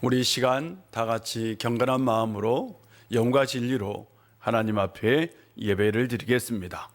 우리 시간 다 같이 경건한 마음으로 영과 진리로 하나님 앞에 예배를 드리겠습니다.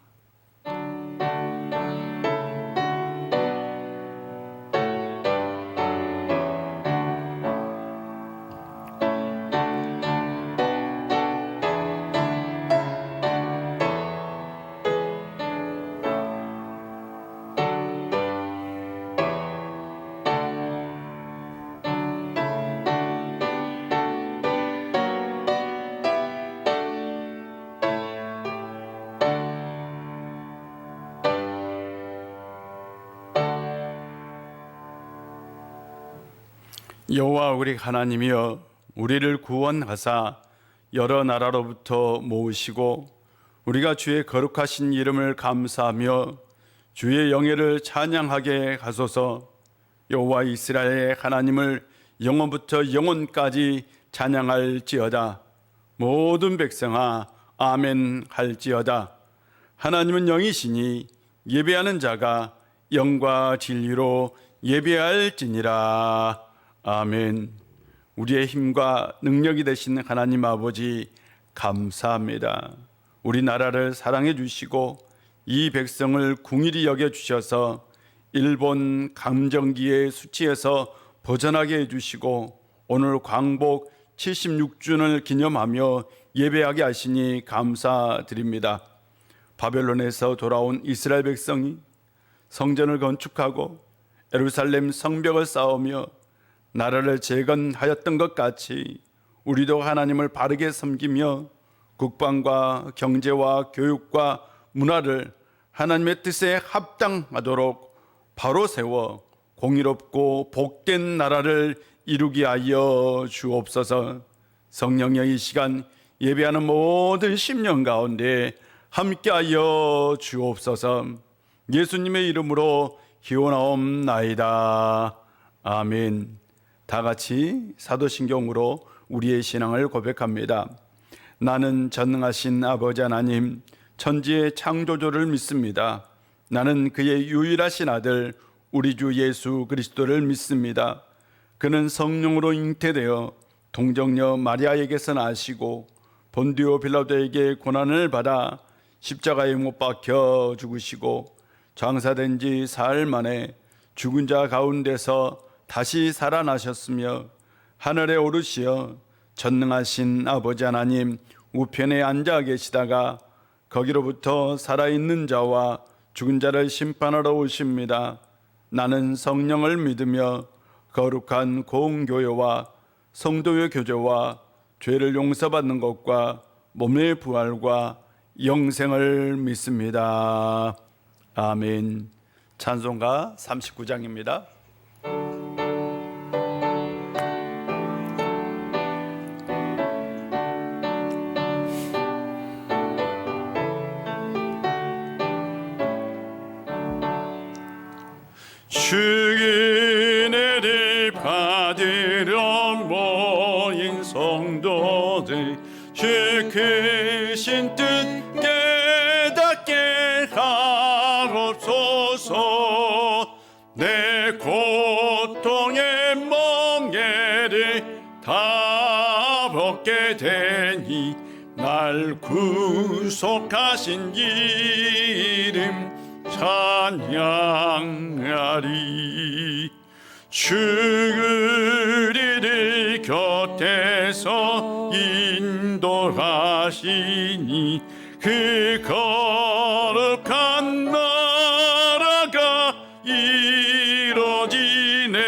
여호와 우리 하나님이여, 우리를 구원하사 여러 나라로부터 모으시고 우리가 주의 거룩하신 이름을 감사하며 주의 영예를 찬양하게 하소서. 여호와 이스라엘의 하나님을 영원부터 영원까지 찬양할지어다. 모든 백성아 아멘 할지어다. 하나님은 영이시니 예배하는 자가 영과 진리로 예배할지니라. 아멘. 우리의 힘과 능력이 되신 하나님 아버지 감사합니다. 우리나라를 사랑해 주시고 이 백성을 궁일이 여겨 주셔서 일본 강점기의 수치에서 벗어나게 해주시고 오늘 광복 76주년을 기념하며 예배하게 하시니 감사드립니다. 바벨론에서 돌아온 이스라엘 백성이 성전을 건축하고 예루살렘 성벽을 쌓으며 나라를 재건하였던 것 같이 우리도 하나님을 바르게 섬기며 국방과 경제와 교육과 문화를 하나님의 뜻에 합당하도록 바로 세워 공의롭고 복된 나라를 이루게 하여 주옵소서. 성령의 이 시간 예배하는 모든 심령 가운데 함께하여 주옵소서. 예수님의 이름으로 기원하옵나이다. 아멘. 다 같이 사도신경으로 우리의 신앙을 고백합니다. 나는 전능하신 아버지 하나님, 천지의 창조주를 믿습니다. 나는 그의 유일하신 아들 우리 주 예수 그리스도를 믿습니다. 그는 성령으로 잉태되어 동정녀 마리아에게서 나시고 본디오 빌라도에게 고난을 받아 십자가에 못 박혀 죽으시고 장사된 지 사흘 만에 죽은 자 가운데서 다시 살아나셨으며 하늘에 오르시어 전능하신 아버지 하나님 우편에 앉아 계시다가 거기로부터 살아있는 자와 죽은 자를 심판하러 오십니다. 나는 성령을 믿으며 거룩한 공교회와 성도의 교제와 죄를 용서받는 것과 몸의 부활과 영생을 믿습니다. 아멘. 찬송가 39장입니다. 주기내를 받으러 모인 성도들 주 크신 뜻 깨닫게 하옵소서. 내 고통의 멍에를 다 벗게 되니 날 구속하신 이름 찬양하리. 주 우리를 곁에서 인도하시니 그 거룩한 나라가 이루어지네.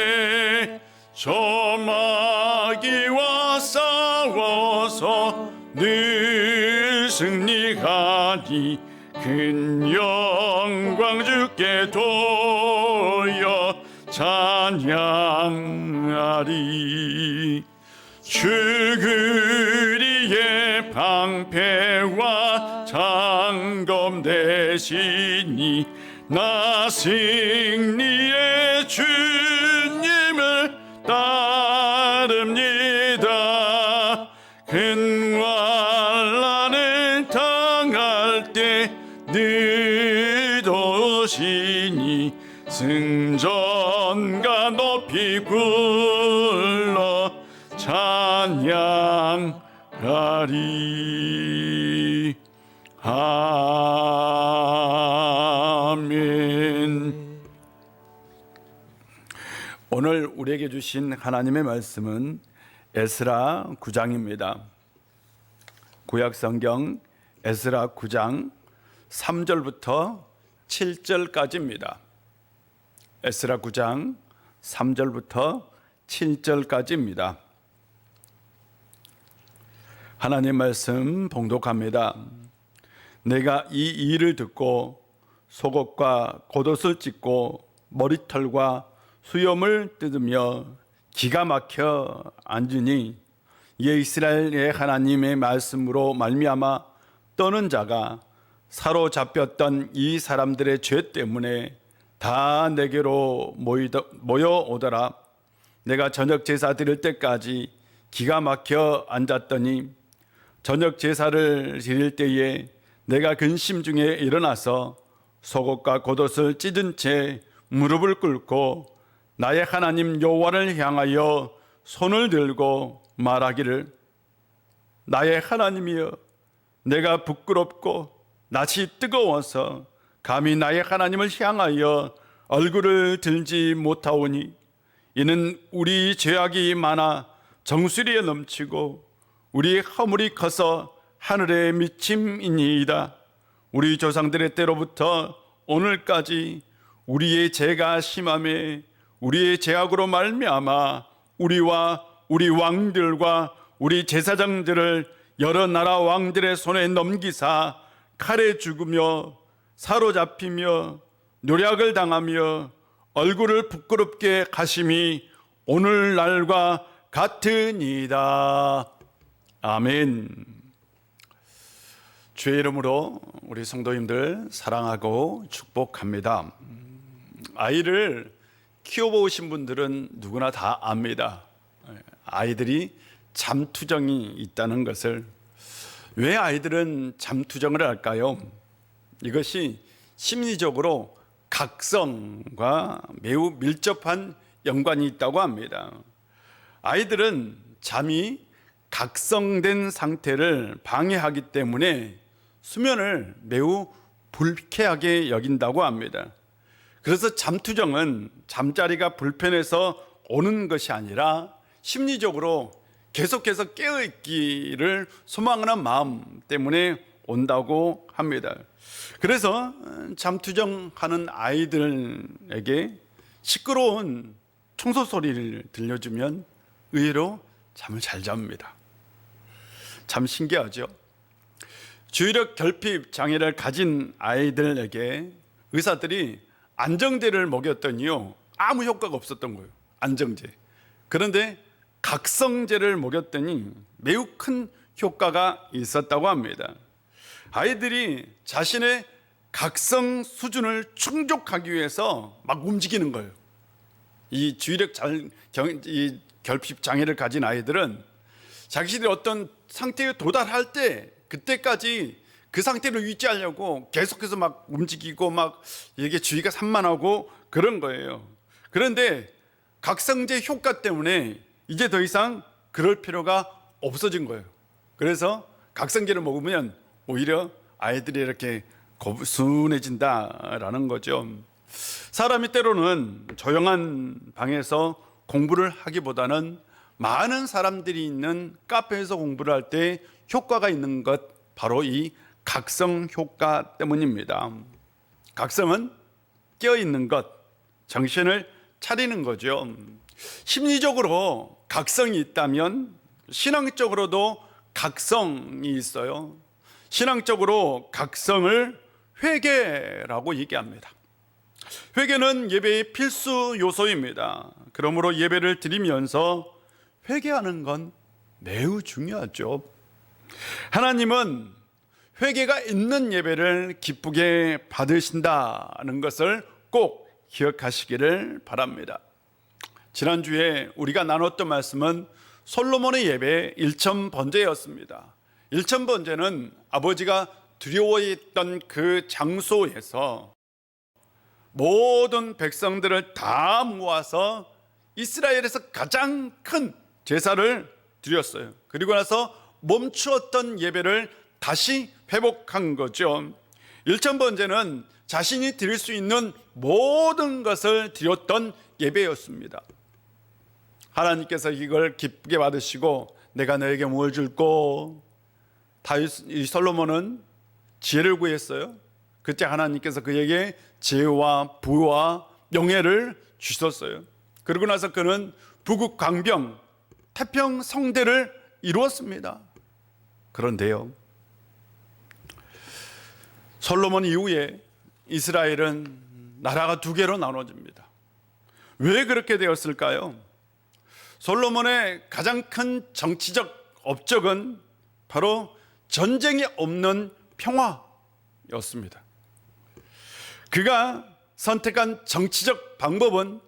저 마귀와 싸워서 늘 승리하니 큰 영광 주께 돌려 찬양하리. 주 그리의 방패와 장검 되시니 나 승리의 주님을 따릅니다. 큰 환난을 당할 때 늘 것이니 승전가 높이 불러 찬양하리. 아멘. 오늘 우리에게 주신 하나님의 말씀은 에스라 9장입니다. 구약성경 에스라 9장 3절부터 7절까지입니다. 에스라 9장 3절부터 7절까지입니다. 하나님 말씀 봉독합니다. 내가 이 일을 듣고 속옷과 겉옷을 찢고 머리털과 수염을 뜯으며 기가 막혀 앉으니 이에 이스라엘의 하나님의 말씀으로 말미암아 떠는 자가 사로잡혔던 이 사람들의 죄 때문에 다 내게로 모여오더라. 내가 저녁 제사 드릴 때까지 기가 막혀 앉았더니 저녁 제사를 드릴 때에 내가 근심 중에 일어나서 속옷과 겉옷을 찢은 채 무릎을 꿇고 나의 하나님 여호와를 향하여 손을 들고 말하기를 나의 하나님이여, 내가 부끄럽고 낯이 뜨거워서 감히 나의 하나님을 향하여 얼굴을 들지 못하오니 이는 우리 죄악이 많아 정수리에 넘치고 우리 허물이 커서 하늘에 미침이니이다. 우리 조상들의 때로부터 오늘까지 우리의 죄가 심함에 우리의 죄악으로 말미암아 우리와 우리 왕들과 우리 제사장들을 여러 나라 왕들의 손에 넘기사 칼에 죽으며 사로잡히며 노략을 당하며 얼굴을 부끄럽게 하심이 오늘날과 같으니이다. 아멘. 주의 이름으로 우리 성도님들 사랑하고 축복합니다. 아이를 키워보신 분들은 누구나 다 압니다. 아이들이 잠투정이 있다는 것을. 왜 아이들은 잠투정을 할까요? 이것이 심리적으로 각성과 매우 밀접한 연관이 있다고 합니다. 아이들은 잠이 각성된 상태를 방해하기 때문에 수면을 매우 불쾌하게 여긴다고 합니다. 그래서 잠투정은 잠자리가 불편해서 오는 것이 아니라 심리적으로 계속해서 깨어있기를 소망하는 마음 때문에 온다고 합니다. 그래서 잠투정하는 아이들에게 시끄러운 청소 소리를 들려주면 의외로 잠을 잘 잡니다. 참 신기하죠? 주의력 결핍 장애를 가진 아이들에게 의사들이 안정제를 먹였더니요, 아무 효과가 없었던 거예요. 안정제. 그런데 각성제를 먹였더니 매우 큰 효과가 있었다고 합니다. 아이들이 자신의 각성 수준을 충족하기 위해서 막 움직이는 거예요. 이 주의력 이 결핍 장애를 가진 아이들은 자기들이 어떤 상태에 도달할 때 그때까지 그 상태를 유지하려고 계속해서 막 움직이고 막 이게 주의가 산만하고 그런 거예요. 그런데 각성제 효과 때문에 이제 더 이상 그럴 필요가 없어진 거예요. 그래서 각성제를 먹으면 오히려 아이들이 이렇게 순해진다라는 거죠. 사람이 때로는 조용한 방에서 공부를 하기보다는 많은 사람들이 있는 카페에서 공부를 할 때 효과가 있는 것, 바로 이 각성 효과 때문입니다. 각성은 깨어있는 것, 정신을 차리는 거죠. 심리적으로 각성이 있다면 신앙적으로도 각성이 있어요. 신앙적으로 각성을 회개라고 얘기합니다. 회개는 예배의 필수 요소입니다. 그러므로 예배를 드리면서 회개하는 건 매우 중요하죠. 하나님은 회개가 있는 예배를 기쁘게 받으신다는 것을 꼭 기억하시기를 바랍니다. 지난주에 우리가 나눴던 말씀은 솔로몬의 예배 1,000번제였습니다. 1,000번제는 아버지가 두려워했던 그 장소에서 모든 백성들을 다 모아서 이스라엘에서 가장 큰 제사를 드렸어요. 그리고 나서 멈추었던 예배를 다시 회복한 거죠. 1,000번째는 자신이 드릴 수 있는 모든 것을 드렸던 예배였습니다. 하나님께서 이걸 기쁘게 받으시고 내가 너에게 뭘 줄꼬? 이 솔로몬은 지혜를 구했어요. 그때 하나님께서 그에게 지혜와 부와 명예를 주셨어요. 그러고 나서 그는 부국 강병 태평 성대를 이루었습니다. 그런데요, 솔로몬 이후에 이스라엘은 나라가 두 개로 나눠집니다. 왜 그렇게 되었을까요? 솔로몬의 가장 큰 정치적 업적은 바로 전쟁이 없는 평화였습니다. 그가 선택한 정치적 방법은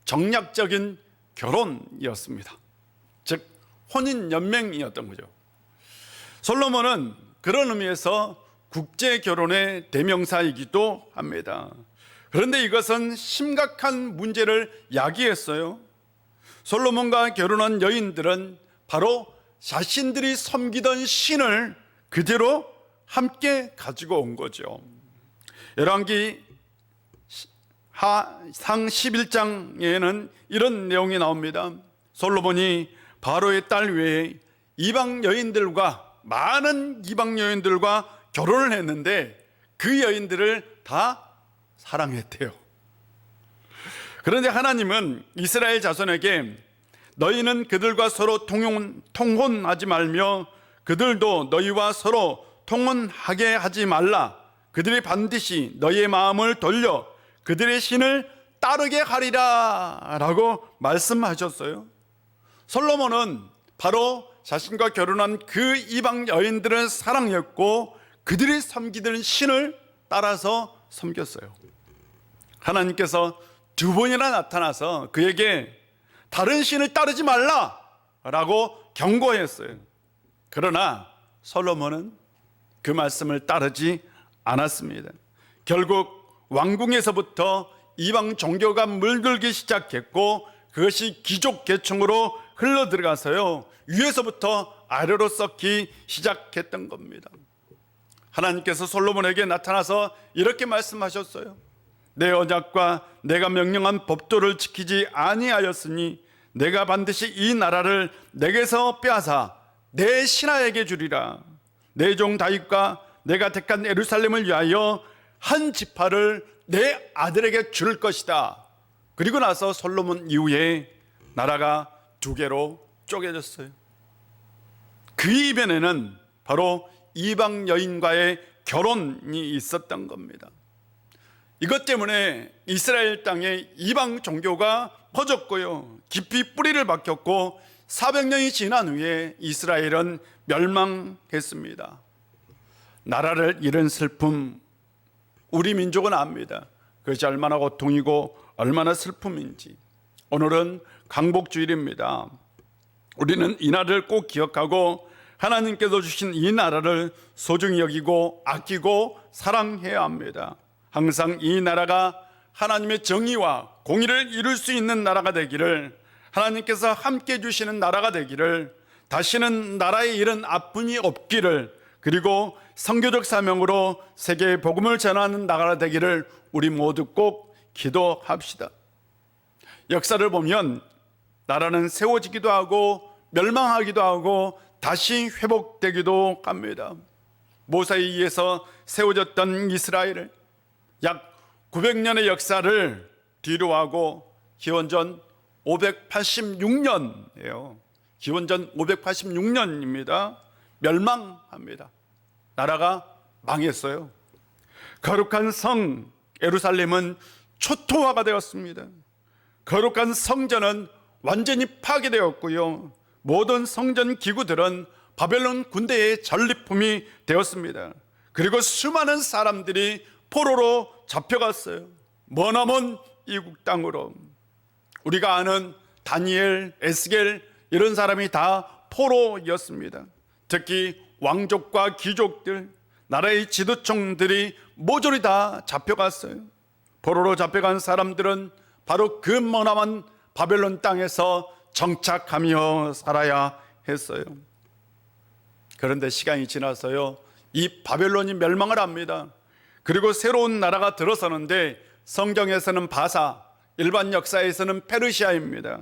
정략적인 결혼이었습니다. 즉 혼인 연맹이었던 거죠. 솔로몬은 그런 의미에서 국제 결혼의 대명사이기도 합니다. 그런데 이것은 심각한 문제를 야기했어요. 솔로몬과 결혼한 여인들은 바로 자신들이 섬기던 신을 그대로 함께 가지고 온 거죠. 열왕기 상 11장에는 이런 내용이 나옵니다. 솔로몬이 바로의 딸 외에 이방 여인들과 많은 이방 여인들과 결혼을 했는데 그 여인들을 다 사랑했대요. 그런데 하나님은 이스라엘 자손에게 너희는 그들과 서로 통혼하지 말며 그들도 너희와 서로 통혼하게 하지 말라. 그들이 반드시 너희의 마음을 돌려 그들의 신을 따르게 하리라 라고 말씀하셨어요. 솔로몬은 바로 자신과 결혼한 그 이방 여인들을 사랑했고 그들이 섬기던 신을 따라서 섬겼어요. 하나님께서 두 번이나 나타나서 그에게 다른 신을 따르지 말라 라고 경고했어요. 그러나 솔로몬은 그 말씀을 따르지 않았습니다. 결국 왕궁에서부터 이방 종교가 물들기 시작했고 그것이 귀족 계층으로 흘러들어가서요 위에서부터 아래로 썩기 시작했던 겁니다. 하나님께서 솔로몬에게 나타나서 이렇게 말씀하셨어요. 내 언약과 내가 명령한 법도를 지키지 아니하였으니 내가 반드시 이 나라를 내게서 빼앗아 내 신하에게 주리라. 내 종 다윗과 내가 택한 예루살렘을 위하여 한 지파를 내 아들에게 줄 것이다. 그리고 나서 솔로몬 이후에 나라가 두 개로 쪼개졌어요. 그 이변에는 바로 이방 여인과의 결혼이 있었던 겁니다. 이것 때문에 이스라엘 땅에 이방 종교가 퍼졌고요 깊이 뿌리를 박혔고 400년이 지난 후에 이스라엘은 멸망했습니다. 나라를 잃은 슬픔 우리 민족은 압니다. 그것이 얼마나 고통이고 얼마나 슬픔인지. 오늘은 강복주일입니다. 우리는 이 날을 꼭 기억하고 하나님께서 주신 이 나라를 소중히 여기고 아끼고 사랑해야 합니다. 항상 이 나라가 하나님의 정의와 공의를 이룰 수 있는 나라가 되기를, 하나님께서 함께 주시는 나라가 되기를, 다시는 나라에 이런 아픔이 없기를, 그리고 선교적 사명으로 세계에 복음을 전하는 나라가 되기를 우리 모두 꼭 기도합시다. 역사를 보면 나라는 세워지기도 하고 멸망하기도 하고 다시 회복되기도 합니다. 모세에 의해서 세워졌던 이스라엘을 약 900년의 역사를 뒤로하고 기원전 586년이에요. 기원전 586년입니다. 멸망합니다. 나라가 망했어요. 거룩한 성 예루살렘은 초토화가 되었습니다. 거룩한 성전은 완전히 파괴되었고요. 모든 성전 기구들은 바벨론 군대의 전리품이 되었습니다. 그리고 수많은 사람들이 포로로 잡혀갔어요. 머나먼 이국 땅으로. 우리가 아는 다니엘, 에스겔 이런 사람이 다 포로였습니다. 특히 왕족과 귀족들, 나라의 지도층들이 모조리 다 잡혀갔어요. 포로로 잡혀간 사람들은 바로 그 머나먼 바벨론 땅에서 정착하며 살아야 했어요. 그런데 시간이 지나서요, 이 바벨론이 멸망을 합니다. 그리고 새로운 나라가 들어서는데 성경에서는 바사, 일반 역사에서는 페르시아입니다.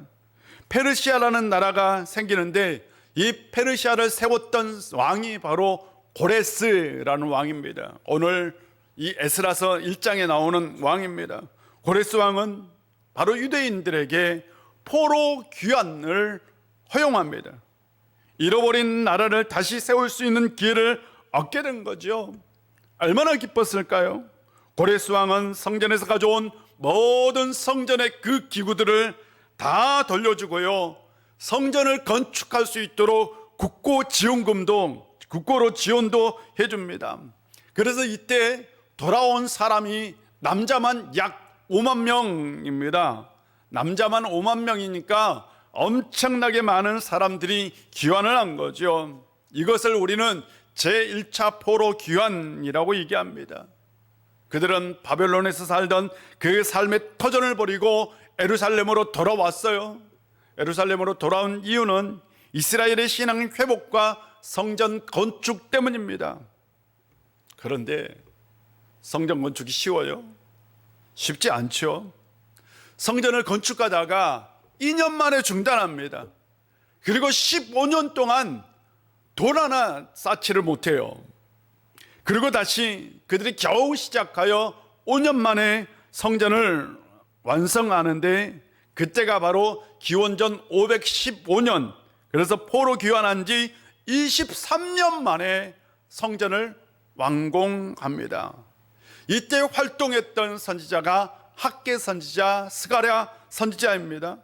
페르시아라는 나라가 생기는데 이 페르시아를 세웠던 왕이 바로 고레스라는 왕입니다. 오늘 이 에스라서 1장에 나오는 왕입니다. 고레스 왕은 바로 유대인들에게 포로 귀환을 허용합니다. 잃어버린 나라를 다시 세울 수 있는 기회를 얻게 된 거죠. 얼마나 기뻤을까요? 고레스 왕은 성전에서 가져온 모든 성전의 그 기구들을 다 돌려주고요, 성전을 건축할 수 있도록 국고로 지원도 해줍니다. 그래서 이때 돌아온 사람이 남자만 약 5만 명입니다. 남자만 5만 명이니까 엄청나게 많은 사람들이 귀환을 한 거죠. 이것을 우리는 제1차 포로 귀환이라고 얘기합니다. 그들은 바벨론에서 살던 그 삶의 터전을 버리고 예루살렘으로 돌아왔어요. 예루살렘으로 돌아온 이유는 이스라엘의 신앙 회복과 성전 건축 때문입니다. 그런데 성전 건축이 쉬워요? 쉽지 않죠. 성전을 건축하다가 2년 만에 중단합니다. 그리고 15년 동안 돈 하나 쌓지를 못해요. 그리고 다시 그들이 겨우 시작하여 5년 만에 성전을 완성하는데, 그때가 바로 기원전 515년, 그래서 포로 귀환한 지 23년 만에 성전을 완공합니다. 이때 활동했던 선지자가 학개 선지자, 스가랴 선지자입니다.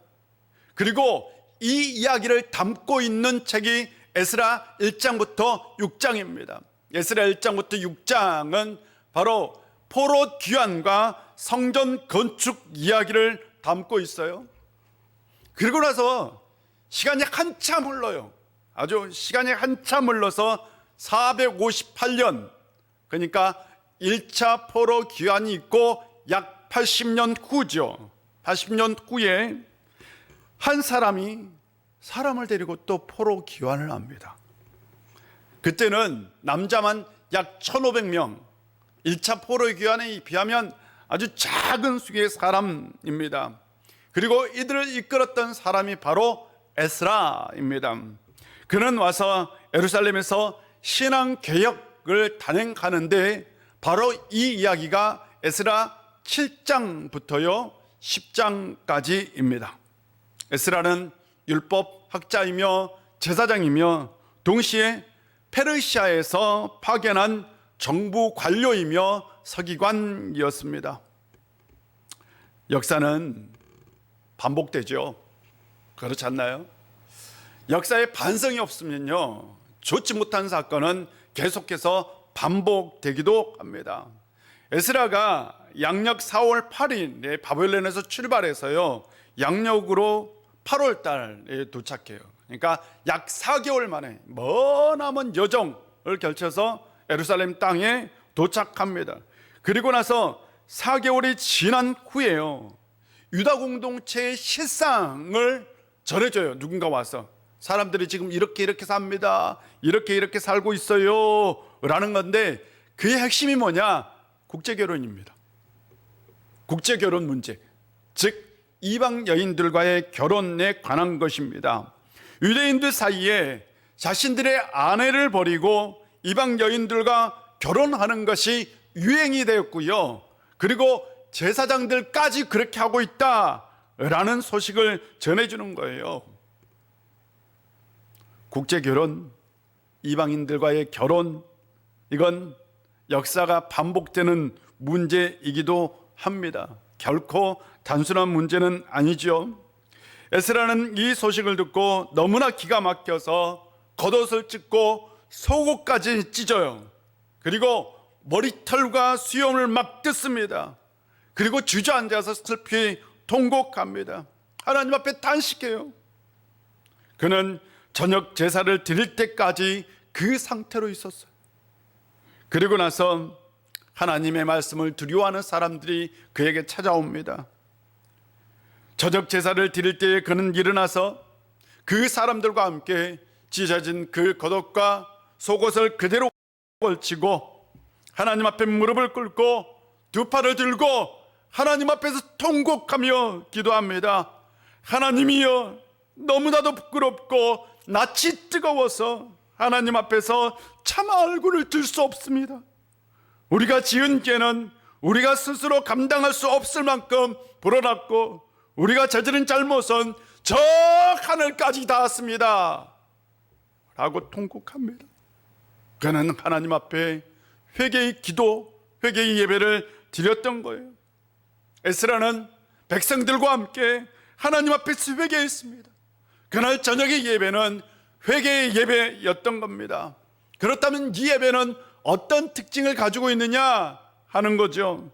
그리고 이 이야기를 담고 있는 책이 에스라 1장부터 6장입니다. 에스라 1장부터 6장은 바로 포로 귀환과 성전 건축 이야기를 담고 있어요. 그리고 나서 시간이 한참 흘러요. 아주 시간이 한참 흘러서 458년, 그러니까 1차 포로 귀환이 있고 약 80년 후죠. 80년 후에 한 사람이 사람을 데리고 또 포로 귀환을 합니다. 그때는 남자만 약 1,500명, 1차 포로 귀환에 비하면 아주 작은 수의 사람입니다. 그리고 이들을 이끌었던 사람이 바로 에스라입니다. 그는 와서 예루살렘에서 신앙 개혁을 단행하는데 바로 이 이야기가 에스라 7장부터요 10장까지입니다. 에스라는 율법 학자이며 제사장이며 동시에 페르시아에서 파견한 정부 관료이며 서기관이었습니다. 역사는 반복되죠. 그렇지 않나요? 역사에 반성이 없으면요, 좋지 못한 사건은 계속해서 반복되기도 합니다. 에스라가 양력 4월 8일에 바벨론에서 출발해서요, 양력으로 8월 달에 도착해요. 그러니까 약 4개월 만에 머나먼 여정을 걸쳐서 예루살렘 땅에 도착합니다. 그리고 나서 4개월이 지난 후에요, 유다 공동체의 실상을 전해줘요. 누군가 와서 사람들이 지금 이렇게 삽니다, 이렇게 살고 있어요 라는 건데, 그의 핵심이 뭐냐? 국제결혼입니다. 국제결혼 문제, 즉 이방 여인들과의 결혼에 관한 것입니다. 유대인들 사이에 자신들의 아내를 버리고 이방 여인들과 결혼하는 것이 유행이 되었고요, 그리고 제사장들까지 그렇게 하고 있다라는 소식을 전해주는 거예요. 국제결혼, 이방인들과의 결혼, 이건 역사가 반복되는 문제이기도 합니다. 결코 단순한 문제는 아니죠. 에스라는 이 소식을 듣고 너무나 기가 막혀서 겉옷을 찢고 속옷까지 찢어요. 그리고 머리털과 수염을 막 뜯습니다. 그리고 주저앉아서 슬피 통곡합니다. 하나님 앞에 탄식해요. 그는 저녁 제사를 드릴 때까지 그 상태로 있었어요. 그리고 나서 하나님의 말씀을 두려워하는 사람들이 그에게 찾아옵니다. 저녁 제사를 드릴 때에 그는 일어나서 그 사람들과 함께 찢어진 그 겉옷과 속옷을 그대로 걸치고 하나님 앞에 무릎을 꿇고 두 팔을 들고 하나님 앞에서 통곡하며 기도합니다. 하나님이여, 너무나도 부끄럽고 낯이 뜨거워서 하나님 앞에서 차마 얼굴을 들 수 없습니다. 우리가 지은 죄는 우리가 스스로 감당할 수 없을 만큼 불어났고 우리가 저지른 잘못은 저 하늘까지 닿았습니다 라고 통곡합니다. 그는 하나님 앞에 회개의 기도, 회개의 예배를 드렸던 거예요. 에스라는 백성들과 함께 하나님 앞에서 회개했습니다. 그날 저녁의 예배는 회개의 예배였던 겁니다. 그렇다면 이 예배는 어떤 특징을 가지고 있느냐 하는 거죠.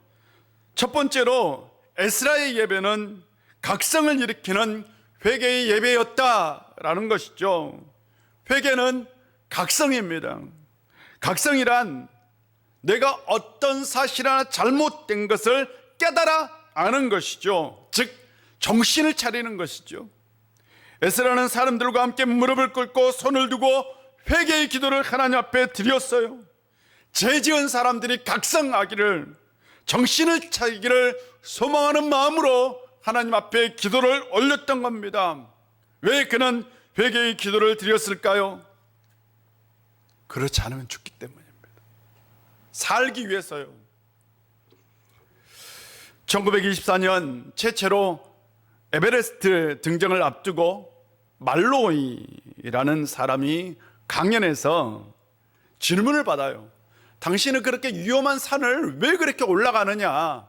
첫 번째로 에스라의 예배는 각성을 일으키는 회개의 예배였다라는 것이죠. 회개는 각성입니다. 각성이란 내가 어떤 사실 하나 잘못된 것을 깨달아 아는 것이죠. 즉 정신을 차리는 것이죠. 에스라는 사람들과 함께 무릎을 꿇고 손을 두고 회개의 기도를 하나님 앞에 드렸어요. 죄 지은 사람들이 각성하기를, 정신을 차리기를 소망하는 마음으로 하나님 앞에 기도를 올렸던 겁니다. 왜 그는 회개의 기도를 드렸을까요? 그렇지 않으면 죽기 때문입니다. 살기 위해서요. 1924년 최초로 에베레스트 등정을 앞두고 말로이라는 사람이 강연에서 질문을 받아요. 당신은 그렇게 위험한 산을 왜 그렇게 올라가느냐?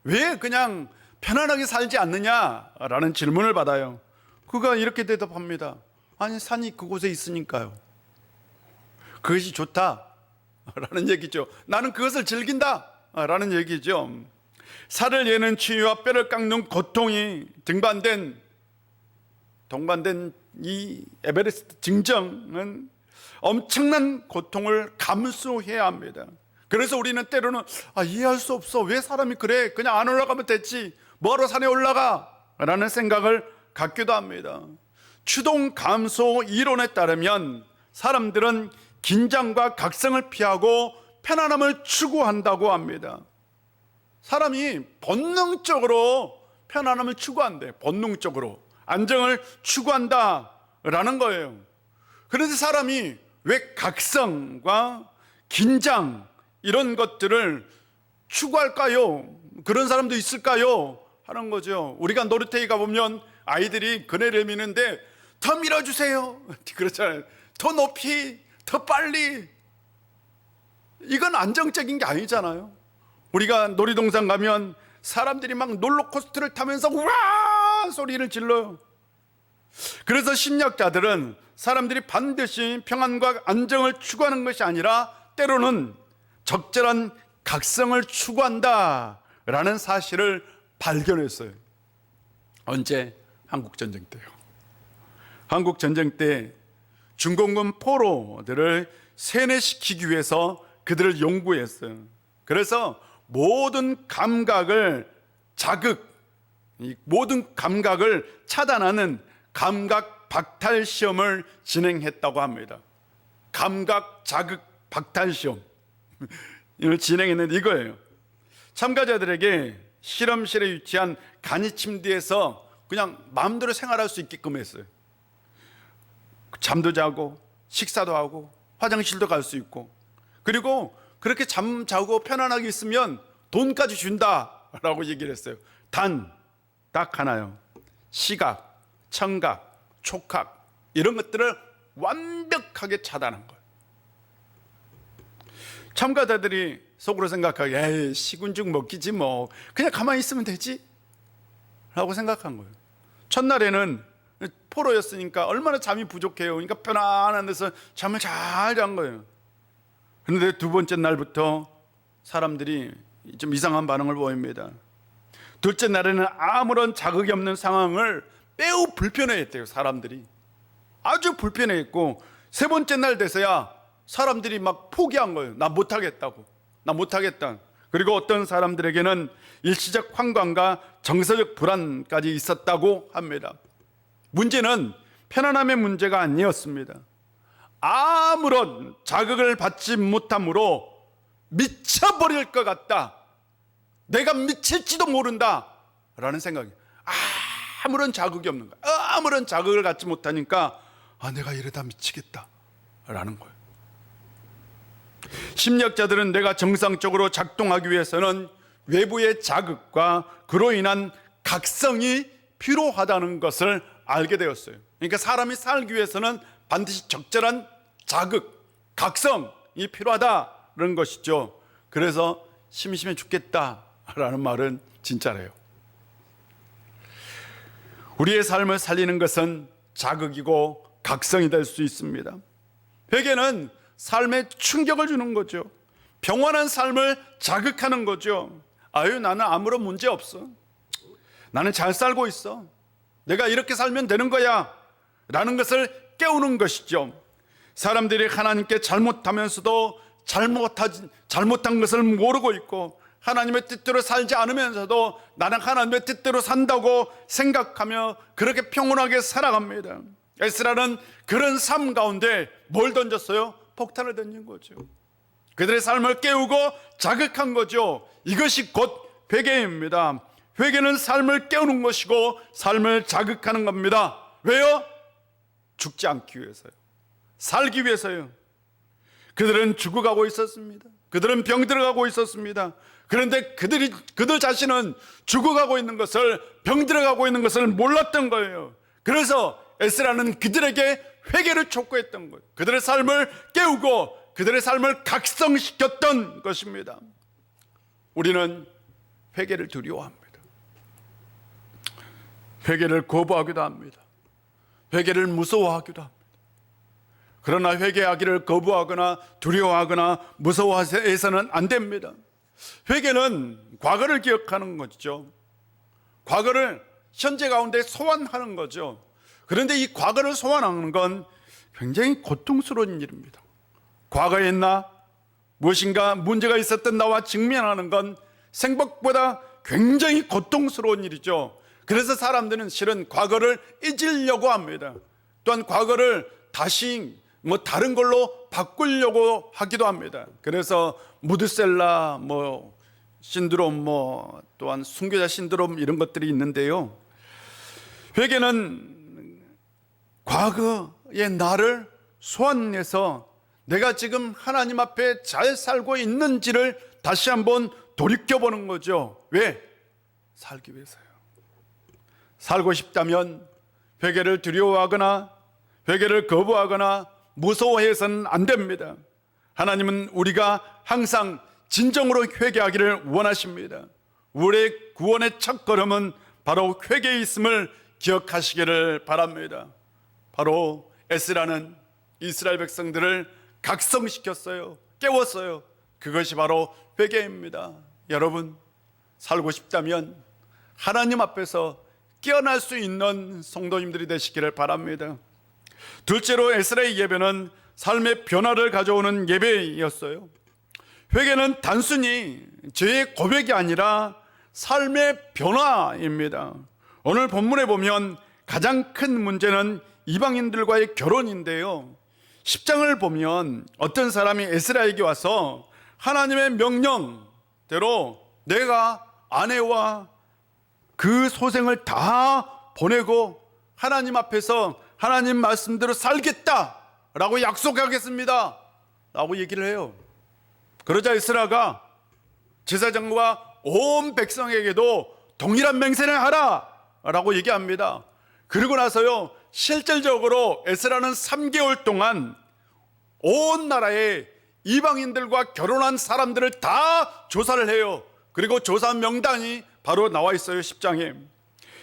왜 그냥 편안하게 살지 않느냐라는 질문을 받아요. 그가 이렇게 대답합니다. 아니, 산이 그곳에 있으니까요. 그것이 좋다라는 얘기죠. 나는 그것을 즐긴다라는 얘기죠. 살을 예는 치유와 뼈를 깎는 고통이 동반된 이 에베레스트 증정은 엄청난 고통을 감수해야 합니다. 그래서 우리는 때로는 이해할 수 없어. 왜 사람이 그래? 그냥 안 올라가면 됐지. 뭐하러 산에 올라가? 라는 생각을 갖기도 합니다. 추동 감소 이론에 따르면 사람들은 긴장과 각성을 피하고 편안함을 추구한다고 합니다. 사람이 본능적으로 편안함을 추구한대. 본능적으로 안정을 추구한다라는 거예요. 그런데 사람이 왜 각성과 긴장 이런 것들을 추구할까요? 그런 사람도 있을까요? 하는 거죠. 우리가 놀이터에 가보면 아이들이 그네를 미는데 더 밀어주세요. 그렇잖아요. 더 높이, 더 빨리. 이건 안정적인 게 아니잖아요. 우리가 놀이동산 가면 사람들이 막 롤러코스터를 타면서 우와 소리를 질러요. 그래서 심리학자들은 사람들이 반드시 평안과 안정을 추구하는 것이 아니라 때로는 적절한 각성을 추구한다라는 사실을 발견했어요. 언제? 한국전쟁 때요. 한국전쟁 때 중공군 포로들을 세뇌시키기 위해서 그들을 연구했어요. 그래서 모든 감각을 모든 감각을 차단하는 감각 박탈 시험을 진행했다고 합니다. 감각 자극 박탈 시험 이걸 진행했는데 이거예요. 참가자들에게 실험실에 위치한 간이 침대에서 그냥 마음대로 생활할 수 있게끔 했어요. 잠도 자고 식사도 하고 화장실도 갈 수 있고, 그리고 그렇게 잠 자고 편안하게 있으면 돈까지 준다라고 얘기를 했어요. 단 딱 하나요. 시각, 청각, 촉각 이런 것들을 완벽하게 차단한 거예요. 참가자들이 속으로 생각하기에 에이 식은죽 먹기지 뭐 그냥 가만히 있으면 되지 라고 생각한 거예요. 첫날에는 포로였으니까 얼마나 잠이 부족해요. 그러니까 편안한 데서 잠을 잘 잔 거예요. 그런데 두 번째 날부터 사람들이 좀 이상한 반응을 보입니다. 둘째 날에는 아무런 자극이 없는 상황을 매우 불편해했대요. 사람들이 아주 불편해했고, 세 번째 날 돼서야 사람들이 막 포기한 거예요. 나 못하겠다고. 나 못하겠다. 그리고 어떤 사람들에게는 일시적 환광과 정서적 불안까지 있었다고 합니다. 문제는 편안함의 문제가 아니었습니다. 아무런 자극을 받지 못함으로 미쳐버릴 것 같다, 내가 미칠지도 모른다 라는 생각이, 아무런 자극이 없는 거야. 아무런 자극을 갖지 못하니까 내가 이러다 미치겠다 라는 거예요. 심리학자들은 내가 정상적으로 작동하기 위해서는 외부의 자극과 그로 인한 각성이 필요하다는 것을 알게 되었어요. 그러니까 사람이 살기 위해서는 반드시 적절한 자극, 각성이 필요하다는 것이죠. 그래서 심심해 죽겠다라는 말은 진짜래요. 우리의 삶을 살리는 것은 자극이고 각성이 될 수 있습니다. 회개는 삶에 충격을 주는 거죠. 평온한 삶을 자극하는 거죠. 나는 아무런 문제 없어, 나는 잘 살고 있어, 내가 이렇게 살면 되는 거야 라는 것을 깨우는 것이죠. 사람들이 하나님께 잘못하면서도 잘못한 것을 모르고 있고, 하나님의 뜻대로 살지 않으면서도 나는 하나님의 뜻대로 산다고 생각하며 그렇게 평온하게 살아갑니다. 에스라는 그런 삶 가운데 뭘 던졌어요? 폭탄을 던진 거죠. 그들의 삶을 깨우고 자극한 거죠. 이것이 곧 회개입니다. 회개는 삶을 깨우는 것이고 삶을 자극하는 겁니다. 왜요? 죽지 않기 위해서요. 살기 위해서요. 그들은 죽어가고 있었습니다. 그들은 병들어가고 있었습니다. 그런데 그들 자신은 죽어가고 있는 것을, 병들어가고 있는 것을 몰랐던 거예요. 그래서 에스라는 그들에게 회개를 촉구했던 거예요. 그들의 삶을 깨우고 그들의 삶을 각성시켰던 것입니다. 우리는 회개를 두려워합니다. 회개를 거부하기도 합니다. 회개를 무서워하기도 합니다. 그러나 회개하기를 거부하거나 두려워하거나 무서워해서는 안 됩니다. 회개는 과거를 기억하는 거죠. 과거를 현재 가운데 소환하는 거죠. 그런데 이 과거를 소환하는 건 굉장히 고통스러운 일입니다. 과거에 있나 무엇인가 문제가 있었던 나와 직면하는 건 생각보다 굉장히 고통스러운 일이죠. 그래서 사람들은 실은 과거를 잊으려고 합니다. 또한 과거를 다시 다른 걸로 바꾸려고 하기도 합니다. 그래서 무드셀라 신드롬 또한 순교자 신드롬 이런 것들이 있는데요. 회개는 과거의 나를 소환해서 내가 지금 하나님 앞에 잘 살고 있는지를 다시 한번 돌이켜보는 거죠. 왜? 살기 위해서요. 살고 싶다면 회개를 두려워하거나 회개를 거부하거나 무서워해서는 안 됩니다. 하나님은 우리가 항상 진정으로 회개하기를 원하십니다. 우리의 구원의 첫걸음은 바로 회개에 있음을 기억하시기를 바랍니다. 바로 에스라는 이스라엘 백성들을 각성시켰어요. 깨웠어요. 그것이 바로 회개입니다. 여러분, 살고 싶다면 하나님 앞에서 깨어날 수 있는 성도님들이 되시기를 바랍니다. 둘째로 에스라의 예배는 삶의 변화를 가져오는 예배였어요. 회개는 단순히 죄의 고백이 아니라 삶의 변화입니다. 오늘 본문에 보면 가장 큰 문제는 이방인들과의 결혼인데요. 10장을 보면 어떤 사람이 에스라에게 와서 하나님의 명령대로 내가 아내와 그 소생을 다 보내고 하나님 앞에서 하나님 말씀대로 살겠다라고 약속하겠습니다 라고 얘기를 해요. 그러자 에스라가 제사장과 온 백성에게도 동일한 맹세를 하라 라고 얘기합니다. 그리고 나서요, 실질적으로 에스라는 3개월 동안 온 나라의 이방인들과 결혼한 사람들을 다 조사를 해요. 그리고 조사 명단이 바로 나와 있어요. 10장에.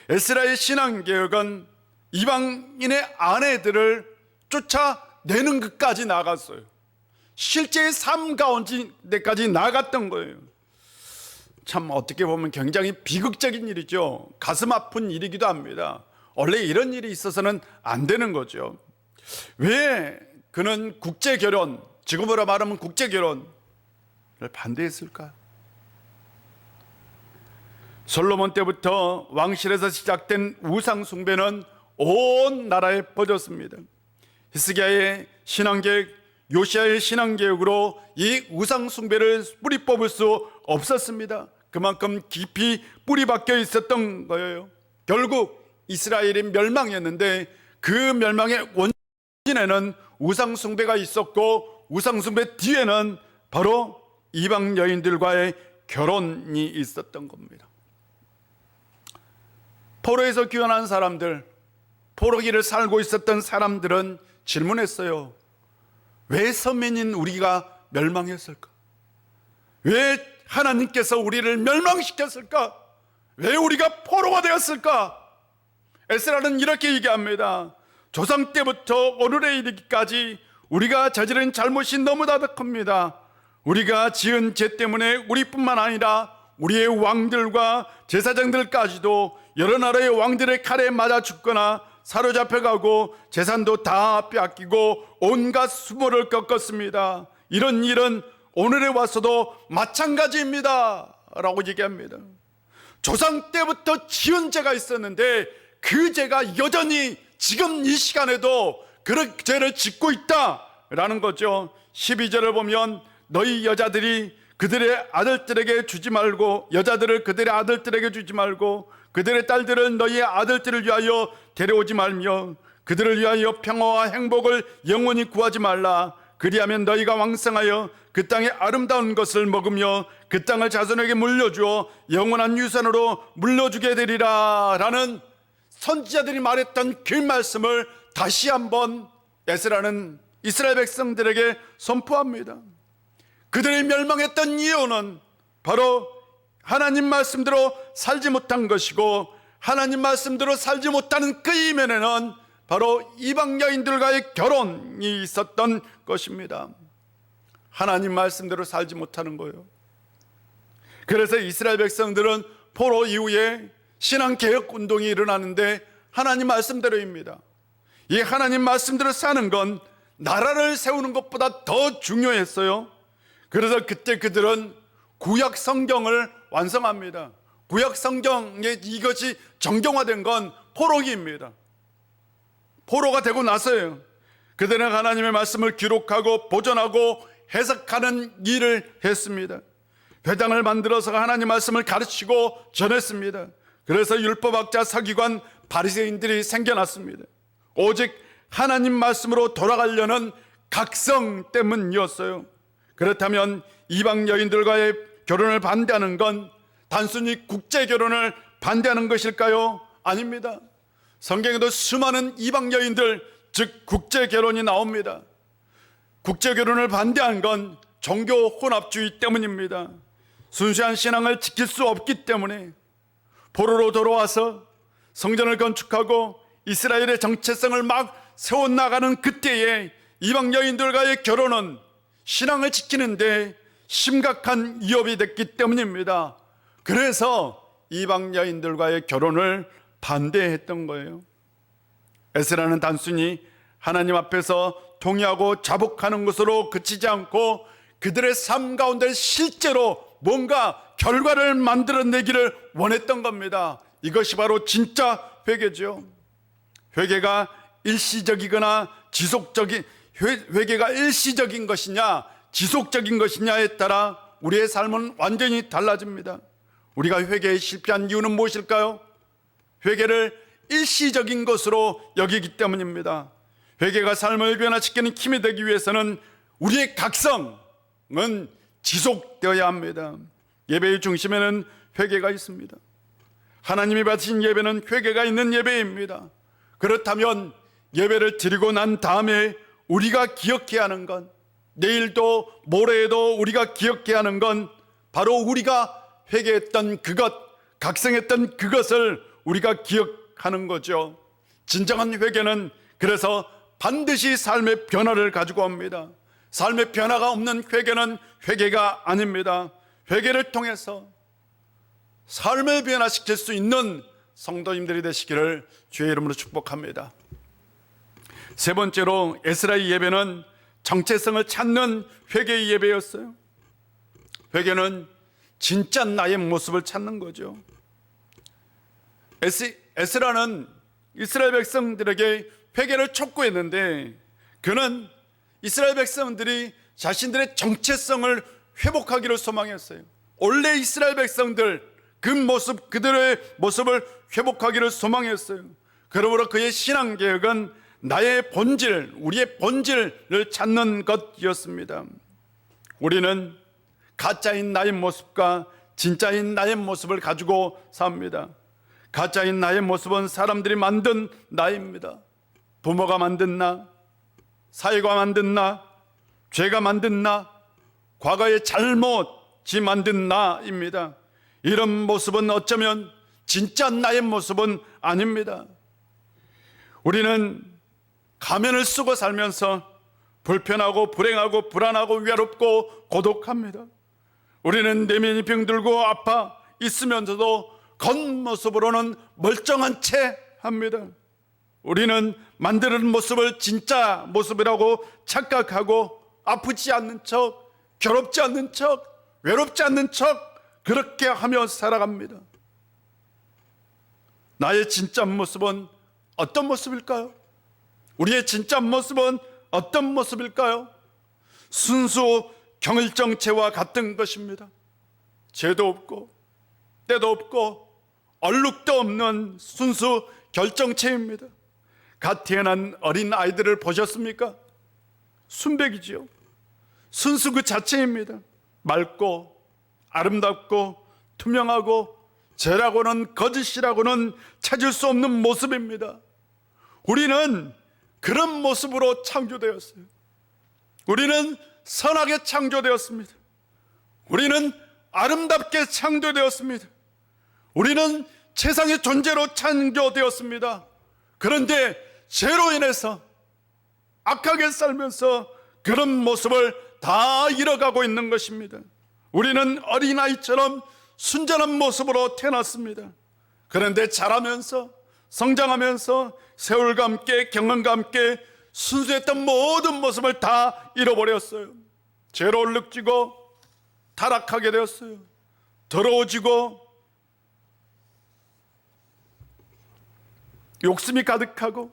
에스라의 신앙개혁은 이방인의 아내들을 쫓아내는 것까지 나갔어요. 실제의 삶 가운데까지 나갔던 거예요. 참 어떻게 보면 굉장히 비극적인 일이죠. 가슴 아픈 일이기도 합니다. 원래 이런 일이 있어서는 안 되는 거죠. 왜 그는 국제결혼, 지금으로 말하면 국제결혼을 반대했을까? 솔로몬 때부터 왕실에서 시작된 우상 숭배는 온 나라에 퍼졌습니다. 히스기야의 신앙계획, 요시야의 신앙계획으로 이 우상 숭배를 뿌리 뽑을 수 없었습니다. 그만큼 깊이 뿌리 박혀 있었던 거예요. 결국 이스라엘이 멸망했는데 그 멸망의 원인에는 우상 숭배가 있었고, 우상 숭배 뒤에는 바로 이방 여인들과의 결혼이 있었던 겁니다. 포로에서 귀환한 사람들, 포로기를 살고 있었던 사람들은 질문했어요. 왜 선민인 우리가 멸망했을까? 왜 하나님께서 우리를 멸망시켰을까? 왜 우리가 포로가 되었을까? 에스라는 이렇게 얘기합니다. 조상 때부터 오늘에 이르기까지 우리가 저지른 잘못이 너무나도 큽니다. 우리가 지은 죄 때문에 우리뿐만 아니라 우리의 왕들과 제사장들까지도 여러 나라의 왕들의 칼에 맞아 죽거나 사로잡혀가고 재산도 다 빼앗기고 온갖 수모를 겪었습니다. 이런 일은 오늘에 와서도 마찬가지입니다 라고 얘기합니다. 조상 때부터 지은 죄가 있었는데 그 죄가 여전히 지금 이 시간에도 그런 죄를 짓고 있다라는 거죠. 12절을 보면 너희 여자들이 그들의 아들들에게 주지 말고, 여자들을 그들의 아들들에게 주지 말고 그들의 딸들을 너희의 아들들을 위하여 데려오지 말며 그들을 위하여 평화와 행복을 영원히 구하지 말라. 그리하면 너희가 왕성하여 그 땅의 아름다운 것을 먹으며 그 땅을 자손에게 물려주어 영원한 유산으로 물려주게 되리라 라는 선지자들이 말했던 그 말씀을 다시 한번 에스라는 이스라엘 백성들에게 선포합니다. 그들이 멸망했던 이유는 바로 하나님 말씀대로 살지 못한 것이고, 하나님 말씀대로 살지 못하는 그 이면에는 바로 이방 여인들과의 결혼이 있었던 것입니다. 하나님 말씀대로 살지 못하는 거예요. 그래서 이스라엘 백성들은 포로 이후에 신앙개혁 운동이 일어나는데 하나님 말씀대로입니다. 이 하나님 말씀대로 사는 건 나라를 세우는 것보다 더 중요했어요. 그래서 그때 그들은 구약 성경을 완성합니다. 구약 성경에 이것이 정경화된 건 포로기입니다. 포로가 되고 나서요. 그들은 하나님의 말씀을 기록하고 보존하고 해석하는 일을 했습니다. 회당을 만들어서 하나님 말씀을 가르치고 전했습니다. 그래서 율법학자, 서기관, 바리새인들이 생겨났습니다. 오직 하나님 말씀으로 돌아가려는 각성 때문이었어요. 그렇다면 이방 여인들과의 결혼을 반대하는 건 단순히 국제 결혼을 반대하는 것일까요? 아닙니다. 성경에도 수많은 이방 여인들, 즉 국제 결혼이 나옵니다. 국제 결혼을 반대한 건 종교 혼합주의 때문입니다. 순수한 신앙을 지킬 수 없기 때문에 포로로 돌아와서 성전을 건축하고 이스라엘의 정체성을 막 세워나가는 그때에 이방 여인들과의 결혼은 신앙을 지키는데 심각한 위협이 됐기 때문입니다. 그래서 이방 여인들과의 결혼을 반대했던 거예요. 에스라는 단순히 하나님 앞에서 동의하고 자복하는 것으로 그치지 않고 그들의 삶 가운데 실제로 뭔가 결과를 만들어내기를 원했던 겁니다. 이것이 바로 진짜 회개죠. 회개가 일시적이거나 지속적인, 회개가 일시적인 것이냐 지속적인 것이냐에 따라 우리의 삶은 완전히 달라집니다. 우리가 회개에 실패한 이유는 무엇일까요? 회개를 일시적인 것으로 여기기 때문입니다. 회개가 삶을 변화시키는 힘이 되기 위해서는 우리의 각성은 지속되어야 합니다. 예배의 중심에는 회개가 있습니다. 하나님이 받으신 예배는 회개가 있는 예배입니다. 그렇다면 예배를 드리고 난 다음에 우리가 기억해야 하는 건, 내일도 모레에도 우리가 기억해야 하는 건 바로 우리가 회개했던 그것, 각성했던 그것을 우리가 기억하는 거죠. 진정한 회개는 그래서 반드시 삶의 변화를 가지고 옵니다. 삶의 변화가 없는 회개는 회개가 아닙니다. 회개를 통해서 삶을 변화시킬 수 있는 성도님들이 되시기를 주의 이름으로 축복합니다. 세 번째로 에스라의 예배는 정체성을 찾는 회개의 예배였어요. 회개는 진짜 나의 모습을 찾는 거죠. 에스라는 이스라엘 백성들에게 회개를 촉구했는데, 그는 이스라엘 백성들이 자신들의 정체성을 회복하기를 소망했어요. 원래 이스라엘 백성들 그 모습 그대로의 모습을 회복하기를 소망했어요. 그러므로 그의 신앙 개혁은 나의 본질, 우리의 본질을 찾는 것이었습니다. 우리는 가짜인 나의 모습과 진짜인 나의 모습을 가지고 삽니다. 가짜인 나의 모습은 사람들이 만든 나입니다. 부모가 만든 나, 사회가 만든 나, 죄가 만든 나, 과거의 잘못이 만든 나입니다. 이런 모습은 어쩌면 진짜 나의 모습은 아닙니다. 우리는 가면을 쓰고 살면서 불편하고 불행하고 불안하고 외롭고 고독합니다. 우리는 내면이 병들고 아파 있으면서도 겉모습으로는 멀쩡한 채 합니다. 우리는 만드는 모습을 진짜 모습이라고 착각하고 아프지 않는 척, 괴롭지 않는 척, 외롭지 않는 척 그렇게 하며 살아갑니다. 나의 진짜 모습은 어떤 모습일까요? 우리의 진짜 모습은 어떤 모습일까요? 순수 경일정체와 같은 것입니다. 죄도 없고 때도 없고 얼룩도 없는 순수 결정체입니다. 갓 태어난 어린 아이들을 보셨습니까? 순백이지요. 순수 그 자체입니다. 맑고 아름답고 투명하고 죄라고는 거짓이라고는 찾을 수 없는 모습입니다. 우리는 그런 모습으로 창조되었어요. 우리는 선하게 창조되었습니다. 우리는 아름답게 창조되었습니다. 우리는 세상의 존재로 창조되었습니다. 그런데 죄로 인해서 악하게 살면서 그런 모습을 다 잃어가고 있는 것입니다. 우리는 어린아이처럼 순전한 모습으로 태어났습니다. 그런데 자라면서 성장하면서 세월과 함께 경험과 함께 순수했던 모든 모습을 다 잃어버렸어요. 죄로 얼룩지고 타락하게 되었어요. 더러워지고 욕심이 가득하고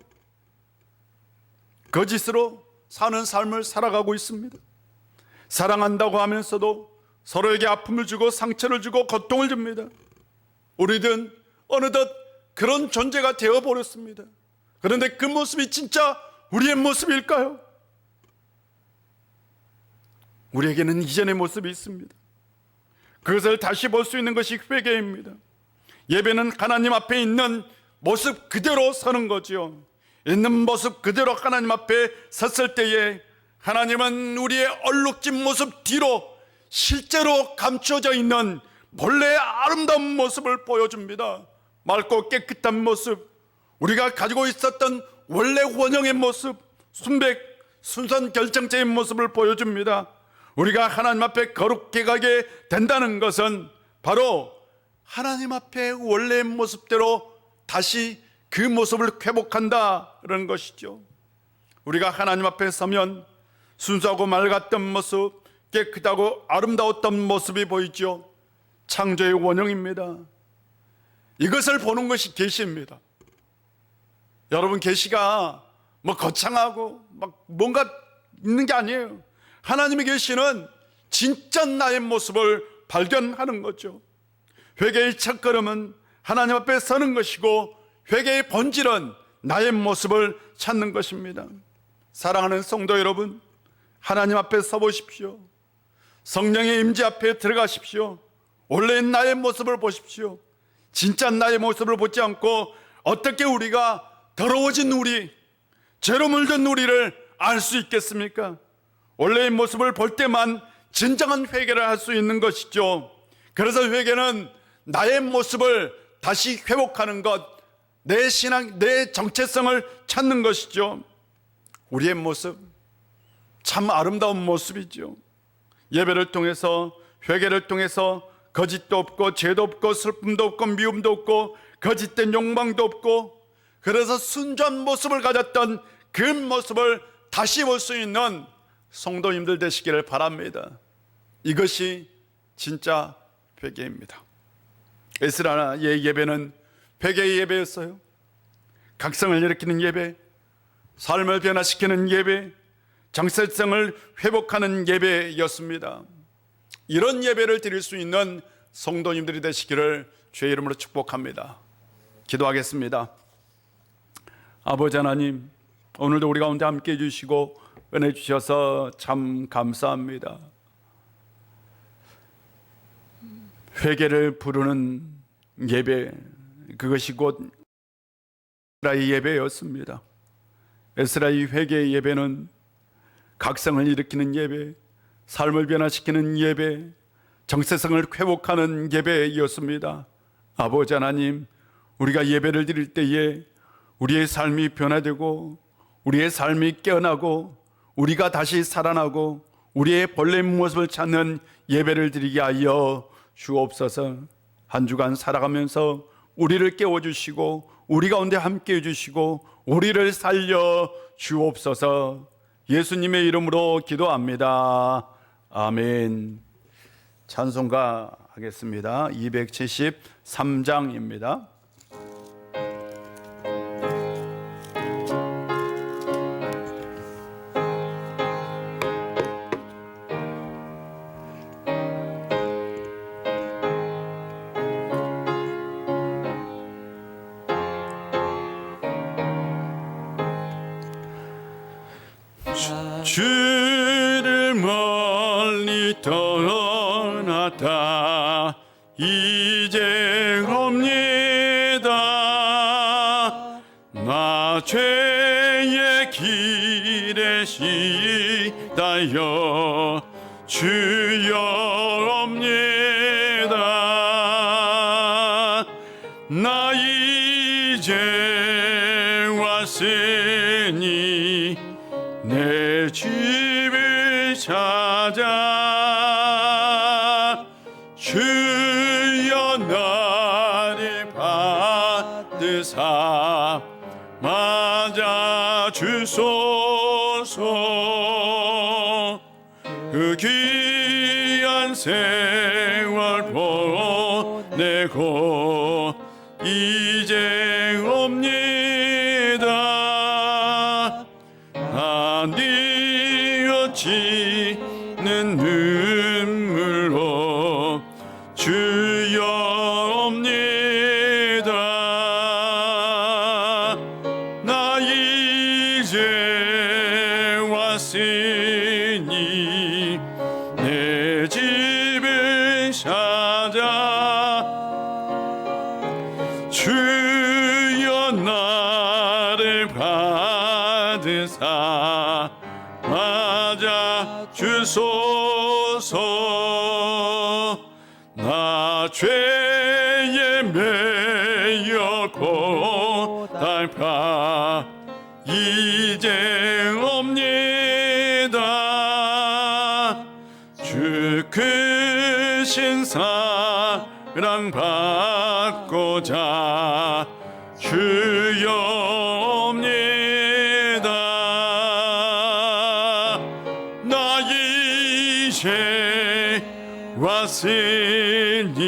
거짓으로 사는 삶을 살아가고 있습니다. 사랑한다고 하면서도 서로에게 아픔을 주고 상처를 주고 고통을 줍니다. 우리는 어느덧 그런 존재가 되어버렸습니다. 그런데 그 모습이 진짜 우리의 모습일까요? 우리에게는 이전의 모습이 있습니다. 그것을 다시 볼 수 있는 것이 회개입니다. 예배는 하나님 앞에 있는 모습 그대로 서는 거지요. 있는 모습 그대로 하나님 앞에 섰을 때에 하나님은 우리의 얼룩진 모습 뒤로 실제로 감춰져 있는 본래의 아름다운 모습을 보여줍니다. 맑고 깨끗한 모습, 우리가 가지고 있었던 원래 원형의 모습, 순선 결정체의 모습을 보여줍니다. 우리가 하나님 앞에 거룩해 가게 된다는 것은 바로 하나님 앞에 원래의 모습대로 다시 그 모습을 회복한다는 것이죠. 우리가 하나님 앞에 서면 순수하고 맑았던 모습, 깨끗하고 아름다웠던 모습이 보이죠. 창조의 원형입니다. 이것을 보는 것이 계시입니다. 여러분, 계시가 뭐 거창하고 막 뭔가 있는 게 아니에요. 하나님의 계시는 진짜 나의 모습을 발견하는 거죠. 회개의 첫걸음은 하나님 앞에 서는 것이고, 회개의 본질은 나의 모습을 찾는 것입니다. 사랑하는 성도 여러분, 하나님 앞에 서보십시오. 성령의 임재 앞에 들어가십시오. 원래 나의 모습을 보십시오. 진짜 나의 모습을 보지 않고 어떻게 우리가 더러워진 우리, 죄로 물든 우리를 알 수 있겠습니까? 원래의 모습을 볼 때만 진정한 회개를 할 수 있는 것이죠. 그래서 회개는 나의 모습을 다시 회복하는 것, 내 신앙, 내 정체성을 찾는 것이죠. 우리의 모습, 참 아름다운 모습이죠. 예배를 통해서, 회개를 통해서 거짓도 없고 죄도 없고 슬픔도 없고 미움도 없고 거짓된 욕망도 없고, 그래서 순전한 모습을 가졌던 그 모습을 다시 볼 수 있는 성도님들 되시기를 바랍니다. 이것이 진짜 회개입니다. 에스라의 예배는 회개의 예배였어요. 각성을 일으키는 예배, 삶을 변화시키는 예배, 정체성을 회복하는 예배였습니다. 이런 예배를 드릴 수 있는 성도님들이 되시기를 주의 이름으로 축복합니다. 기도하겠습니다. 아버지 하나님, 오늘도 우리 가운데 함께 해주시고 은혜 주셔서 참 감사합니다. 회개를 부르는 예배, 그것이 곧 에스라의 예배였습니다. 에스라의 회개의 예배는 각성을 일으키는 예배, 삶을 변화시키는 예배, 정체성을 회복하는 예배였습니다. 아버지 하나님, 우리가 예배를 드릴 때에 우리의 삶이 변화되고 우리의 삶이 깨어나고 우리가 다시 살아나고 우리의 본래 모습을 찾는 예배를 드리게 하여 주옵소서. 한 주간 살아가면서 우리를 깨워주시고 우리 가운데 함께 해주시고 우리를 살려 주옵소서. 예수님의 이름으로 기도합니다. 아멘. 찬송가 하겠습니다. 273장입니다. 주를 멀리 떠났다 이제 옵니다. 나 죄의 길에 시다여 주여 옵니다. 나 이제 왔으니 내 집을 찾아 주여 나를 받으사 맞아 주소서. 그 귀한 세월 보내고 이제 옵니다. 뉘어지는 눈물로 주여 옵니다. 나 이제 왔으니 내 집을 찾아 주여 나를 받으사 맞아 주소서. 나 죄에 매여 고달파 이제 옵니다. 주 크신 사랑 받고자 주여 옵니다. 나 이제 왔으니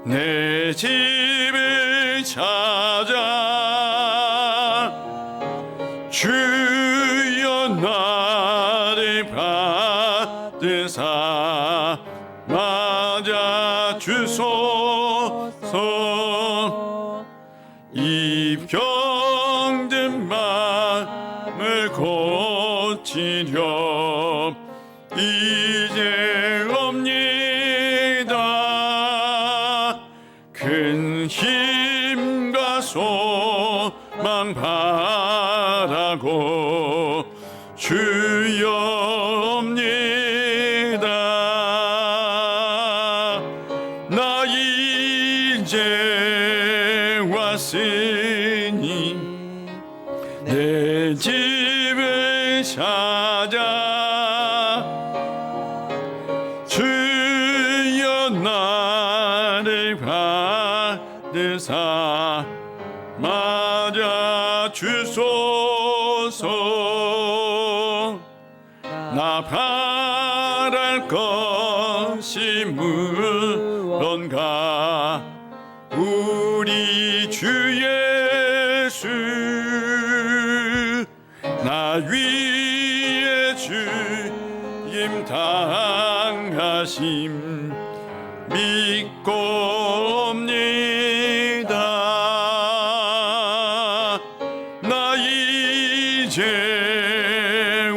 내 집을 찾아 주여 나를 받으사 맞아 주소서. 이 병든 마음을 고치려 이제 옵니다. 큰 힘과 소망 바라고 주여 옵니다. 나 이제 왔으니 내 집을 찾아 주여 나를 받으사 맞아 주소서. 나 바랄 것이 무언가 우리 주 예수 나 위에 주임 당하심 믿고 옵니다. 나 이제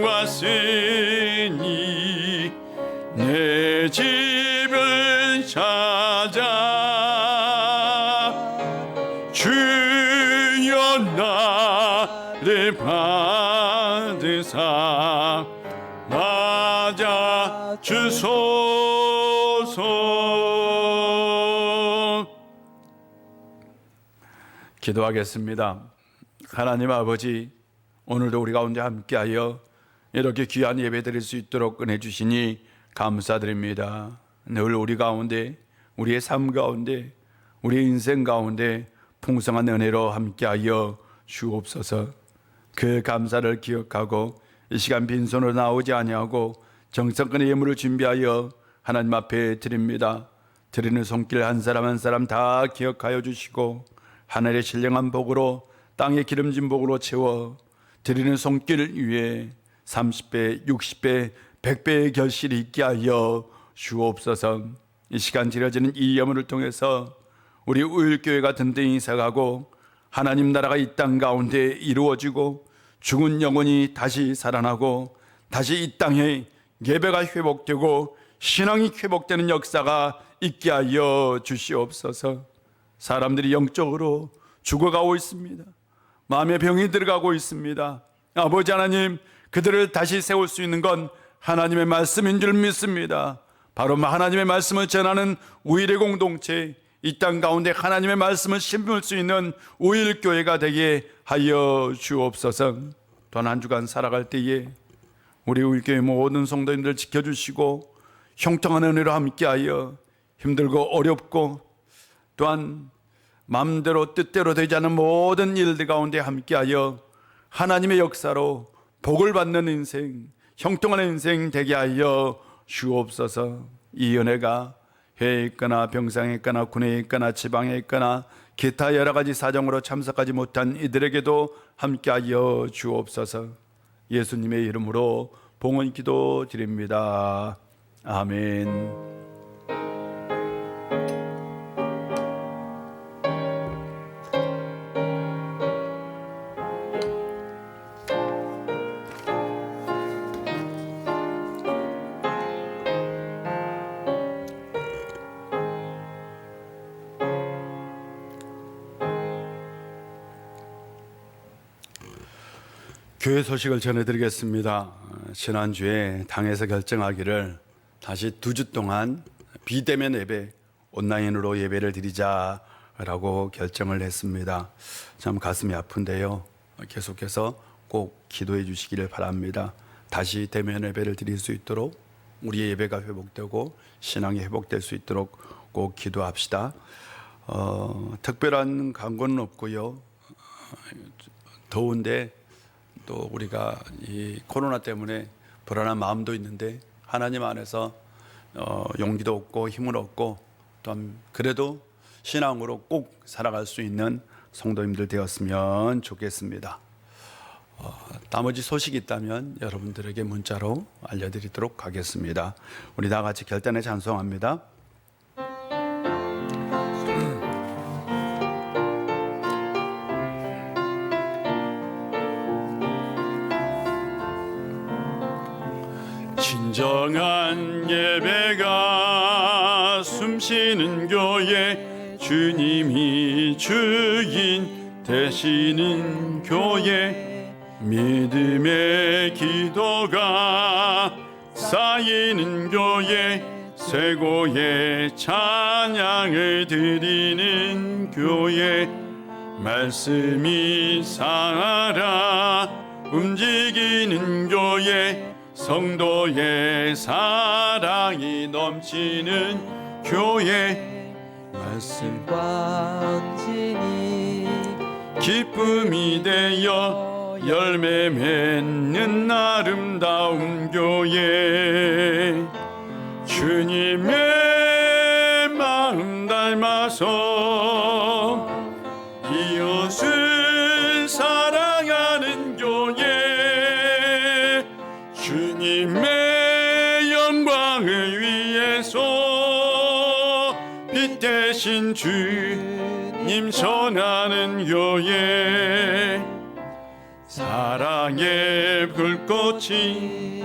왔으니 내 집을 찾아 주여 나를 받으사 맞아 주소서. 기도하겠습니다. 하나님 아버지, 오늘도 우리 가운데 함께하여 이렇게 귀한 예배 드릴 수 있도록 은혜 주시니 감사드립니다. 늘 우리 가운데, 우리의 삶 가운데, 우리의 인생 가운데 풍성한 은혜로 함께하여 주옵소서. 그 감사를 기억하고 이 시간 빈손으로 나오지 아니하고 정성껏 예물을 준비하여 하나님 앞에 드립니다. 드리는 손길 한 사람 한 사람 다 기억하여 주시고 하늘의 신령한 복으로 땅의 기름진 복으로 채워 드리는 손길 위에 30배, 60배, 100배의 결실이 있게 하여 주옵소서. 이 시간 지려지는 이 예물을 통해서 우리 우일교회가 든든히 서가고 하나님 나라가 이 땅 가운데 이루어지고 죽은 영혼이 다시 살아나고 다시 이 땅에 예배가 회복되고 신앙이 회복되는 역사가 있게 하여 주시옵소서. 사람들이 영적으로 죽어가고 있습니다. 마음의 병이 들어가고 있습니다. 아버지 하나님, 그들을 다시 세울 수 있는 건 하나님의 말씀인 줄 믿습니다. 바로 하나님의 말씀을 전하는 우일의 공동체, 이 땅 가운데 하나님의 말씀을 심을 수 있는 우일교회가 되게 하여 주옵소서. 또한 한 주간 살아갈 때에 우리 우일교회 모든 성도님들 지켜주시고 형통한 은혜로 함께하여 힘들고 어렵고 또한 마음대로 뜻대로 되지 않은 모든 일들 가운데 함께하여 하나님의 역사로 복을 받는 인생, 형통한 인생 되게 하여 주옵소서. 이 은혜가 해에 있거나 병상에 있거나 군에 있거나 지방에 있거나 기타 여러 가지 사정으로 참석하지 못한 이들에게도 함께하여 주옵소서. 예수님의 이름으로 봉헌 기도 드립니다. 아멘. 교회 소식을 전해드리겠습니다. 지난주에 당에서 결정하기를 다시 2주 동안 비대면 예배, 온라인으로 예배를 드리자라고 결정을 했습니다. 참 가슴이 아픈데요. 계속해서 꼭 기도해 주시기를 바랍니다. 다시 대면 예배를 드릴 수 있도록 우리의 예배가 회복되고 신앙이 회복될 수 있도록 꼭 기도합시다. 특별한 광고는 없고요. 더운데 또 우리가 이 코로나 때문에 불안한 마음도 있는데 하나님 안에서 용기도 얻고 힘을 얻고 또한 그래도 신앙으로 꼭 살아갈 수 있는 성도님들 되었으면 좋겠습니다. 나머지 소식이 있다면 여러분들에게 문자로 알려드리도록 하겠습니다. 우리 다 같이 결단에 찬송합니다. 진정한 예배가 숨쉬는 교회, 주님이 주인 되시는 교회, 믿음의 기도가 쌓이는 교회, 쇠고의 찬양을 드리는 교회, 말씀이 살아 움직이는 교회, 성도의 사랑이 넘치는 교회, 말씀과 진이 기쁨이 되어 열매 맺는 아름다운 교회, 주님의 마음 닮아 와서 이웃을 사랑하는 교회, 주님의 영광을 위해서 빛 대신 주님 전하는 교회, 사랑의 불꽃이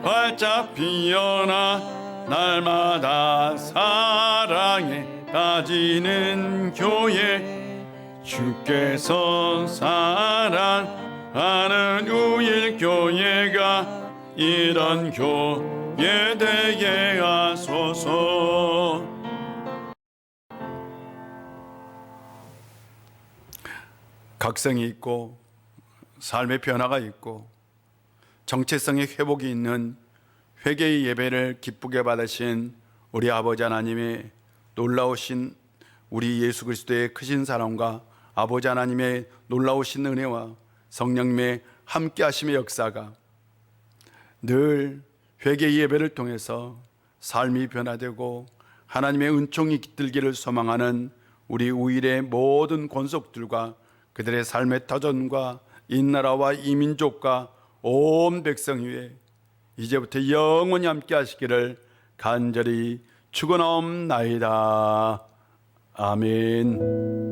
활짝 피어나 날마다 사랑에 따지는 교회, 주께서 사랑하는 우일교회가 이런 교회 되게 하소서. 각성이 있고 삶의 변화가 있고 정체성의 회복이 있는 회개의 예배를 기쁘게 받으신 우리 아버지 하나님의 놀라우신 우리 예수 그리스도의 크신 사랑과 아버지 하나님의 놀라우신 은혜와 성령님의 함께 하심의 역사가 늘 회개의 예배를 통해서 삶이 변화되고 하나님의 은총이 깃들기를 소망하는 우리 우일의 모든 권속들과 그들의 삶의 터전과 이 나라와 이 민족과 온 백성 위에 이제부터 영원히 함께 하시기를 간절히 축원하옵나이다. 아멘.